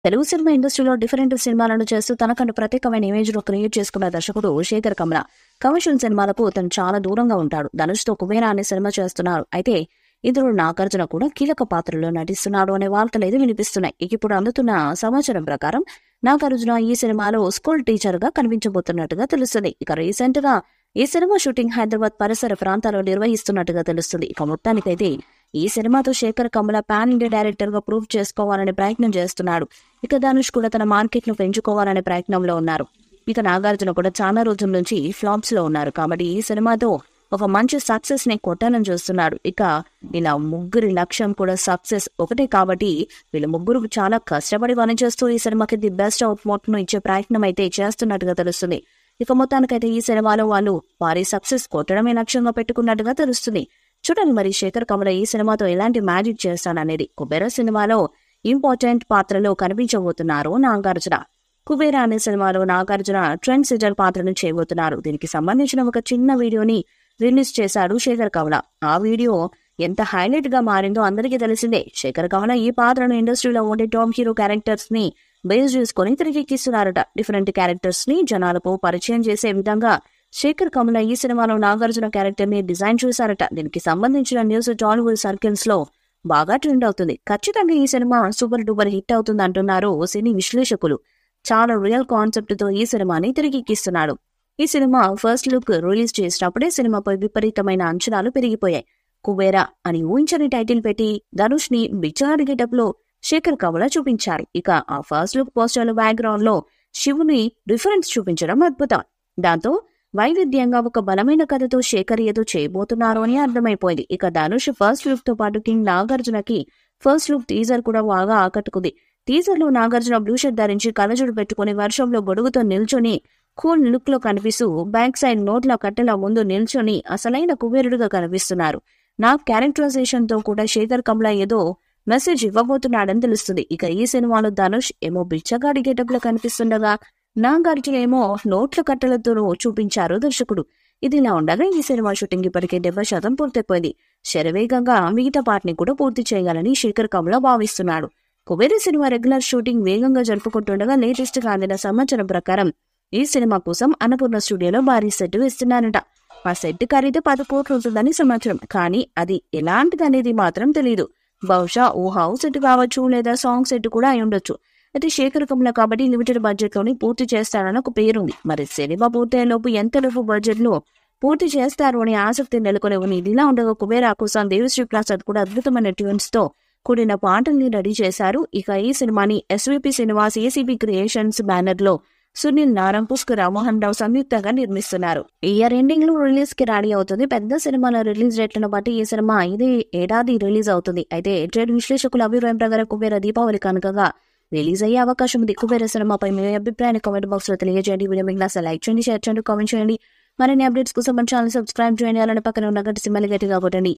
Telugu cinema ఇండస్ట్రీలో different సినిమాలను చేస్తూ తనకంటూ ప్రత్యేకమైన ఇమేజ్ ను క్రియేట్ చేసుకున్న దర్శకుడు శేఖర్ కమల కమర్షియల్ సినిమాలకు తను చాలా దూరంగా ఉంటాడు. ధనుష్తో కుబేరా అనే సినిమా చేస్తున్నారు. అయితే ఇందులో నాగార్జున కూడా కీలక పాత్రలో నటిస్తున్నాడు అనే వార్తలు అయితే వినిపిస్తున్నాయి. ఇప్పుడు అందుతున్న సమాచారం ప్రకారం నాగార్జున ఈ సినిమాలో స్కూల్ టీచర్ గా కనిపించబోతున్నట్టుగా తెలుస్తుంది. ఇక రీసెంట్ గా ఈ సినిమా షూటింగ్ హైదరాబాద్ పరిసర ప్రాంతాల్లో నిర్వహిస్తున్నట్టుగా తెలుస్తుంది. ఇక మొత్తానికైతే ఈ సినిమాతో Sekhar Kammula pan India director గా ప్రూవ్ చేసుకోవాలనే ప్రయత్నం చేస్తున్నాడు. ఇక ధనుష్ కూడా తన మార్కెట్ ను పెంచుకోవాలనే ప్రయత్నంలో ఉన్నారు. ఇక నాగార్జున కూడా చాలా రోజుల నుంచి ఫ్లాప్స్ లో ఉన్నారు. కాబట్టి ఈ సినిమాతో ఒక మంచి సక్సెస్ ని కొట్టాలని చూస్తున్నాడు. ఇక ఇలా ముగ్గురి లక్ష్యం కూడా సక్సెస్ ఒకటే కాబట్టి వీళ్ళ ముగ్గురు చాలా కష్టపడి పనిచేస్తూ ఈ సినిమాకి ది బెస్ట్ అవుట్పుట్ ను ఇచ్చే ప్రయత్నం అయితే చేస్తున్నట్టుగా తెలుస్తుంది. ఇక మొత్తానికైతే ఈ సినిమాలో వాళ్ళు వారి సక్సెస్ కొట్టడమే లక్ష్యంగా పెట్టుకున్నట్టుగా తెలుస్తుంది. చూడండి మరి శేఖర్ కమల ఈ సినిమాతో ఎలాంటి మ్యాజిక్ చేస్తాడనేది. కుబేరా సినిమాలో ఇంపార్టెంట్ పాత్రలో కనిపించబోతున్నారు నాగార్జున. కుబేరా అనే సినిమాలో నాగార్జున ట్రెండ్ సెటర్ పాత్రను చేయబోతున్నారు. దీనికి సంబంధించిన ఒక చిన్న వీడియోని రిలీజ్ చేశాడు శేఖర్ కమల. ఆ వీడియో ఎంత హైలైట్ గా మారిందో అందరికీ తెలిసిందే. శేఖర్ కమల ఈ పాత్రను ఇండస్ట్రీలో ఉండే టాప్ హీరో క్యారెక్టర్స్ ని బేస్ చేసుకుని తిరిగిస్తున్నారట. డిఫరెంట్ క్యారెక్టర్స్ ని జనాలకు పరిచయం చేసే విధంగా శేఖర్ కమల ఈ సినిమాలో నాగార్జున క్యారెక్టర్ ని డిజైన్ చేశారట. దీనికి సంబంధించిన న్యూస్ టాలీవుడ్ సర్కిల్స్ లో బాగా ట్రెండ్ అవుతుంది. ఖచ్చితంగా ఈ సినిమా సూపర్ డూపర్ హిట్ అవుతుంది అంటున్నారు సినీ విశ్లేషకులు. చాలా రియల్ కాన్సెప్ట్ తో ఈ సినిమాని తిరిగిస్తున్నాడు. ఈ సినిమా ఫస్ట్ లుక్ రిలీజ్ చేసినప్పుడే సినిమాపై విపరీతమైన అంచనాలు పెరిగిపోయాయి. కుబేరా అని ఊహించని టైటిల్ పెట్టి ధనుష్ ని బిచ్చగాడి గెటప్ లో శేఖర్ కమల చూపించారు. ఇక ఆ ఫస్ట్ లుక్ పోస్టర్ బ్యాక్గ్రౌండ్ లో శివుని రిఫరెన్స్ చూపించడం అద్భుతం. దాంతో వైవిధ్యంగా ఒక బలమైన కథతో శేఖర్ ఏదో చేయబోతున్నారు అని అర్థమైపోయింది. ఇక ధనుష్ ఫస్ట్ లుక్ తో పాటు కింగ్ నాగార్జునకి ఫస్ట్ లుక్ టీజర్ కూడా బాగా ఆకట్టుకుంది. టీజర్ లో నాగార్జున బ్లూ షర్ట్ ధరించి కళ్ళజోడు పెట్టుకుని వర్షంలో గొడుగుతో నిల్చొని కూల్ లుక్ లో కనిపిస్తూ బ్యాక్ సైడ్ నోట్ల కట్టెల ముందు నిల్చొని అసలైన కుబేరుడుగా కనిపిస్తున్నారు. నా క్యారెక్టరైజేషన్ తో కూడా శేఖర్ కమల ఏదో మెసేజ్ ఇవ్వబోతున్నాడని తెలుస్తుంది. ఇక ఈ సినిమాలో ధనుష్ ఏమో బిచ్చగాడి గెటప్ లో కనిపిస్తుండగా నాగార్జున ఏమో నోట్ల కట్టెలతో చూపించారు దర్శకుడు. ఇదిలా ఉండగా ఈ సినిమా షూటింగ్ ఇప్పటికే 70% పూర్తయిపోయింది. శరవేగంగా మిగతా పార్ట్ని కూడా పూర్తి చేయాలని Sekhar Kammula భావిస్తున్నాడు. Kubera cinema regular shooting వేగంగా జరుపుకుంటుండగా లేటెస్ట్ గా అందిన సమాచారం ప్రకారం ఈ సినిమా కోసం అన్నపూర్ణ స్టూడియోలో భారీ సెట్ వేస్తున్నారట. ఆ సెట్ ఖరీదు 10 కోట్లు ఉంటుందని సమాచారం. కానీ అది ఎలాంటిది అనేది మాత్రం తెలియదు. బహుశా ఓ హౌస్ సెట్ కావచ్చు, లేదా సాంగ్ సెట్ కూడా అయి ఉండొచ్చు. అయితే శేఖర్ కమల కాబట్టి లిమిటెడ్ బడ్జెట్ లోని పూర్తి చేస్తారని ఒక పేరుంది. మరి సినిమా పూర్తయ్యేలోపు ఎంతలోపు బడ్జెట్ లో పూర్తి చేస్తారు అనే ఆసక్తి నెలకొని ఉంది. ఇదిలా ఉండగా కుబేరా కోసం దేవిశ్రీ ప్రసాద్ కూడా అద్భుతమైన ట్యూన్స్ తో కూడిన పాటల్ని రెడీ చేశారు. ఇక ఈ సినిమాని SVP cinemas ACB creations banner లో సునీల్ నారాయణ్, పుష్కర్ మోహన్ రావు సంయుక్తంగా నిర్మిస్తున్నారు. ఇయర్ ఎండింగ్ లో రిలీజ్ కి రెడీ అవుతుంది. పెద్ద సినిమాల రిలీజ్ రేట్లను బట్టి ఈ సినిమా ఇదే ఏడాది రిలీజ్ అవుతుంది. అయితే ట్రేడ్ విశ్లేషకుల అభిప్రాయం ప్రకారం కుబేరా దీపావళి కనుకగా రిలీజ్ అయ్యే అవకాశం ఉంది. కుబేరా సినిమాపై మీ అభిప్రాయాన్ని కామెంట్ బాక్స్ లో తెలియజేయండి. వీడియో మీకు నచ్చితే లైక్ చేయండి, షేర్ చేయండి, కామెంట్ చేయండి. మరిన్ని అప్డేట్స్ కోసం మన ఛానల్ సబ్స్క్రైబ్ చేయండి. అలానే పక్కన ఉన్న గంట సింబల్ గట్టిగా కొట్టండి.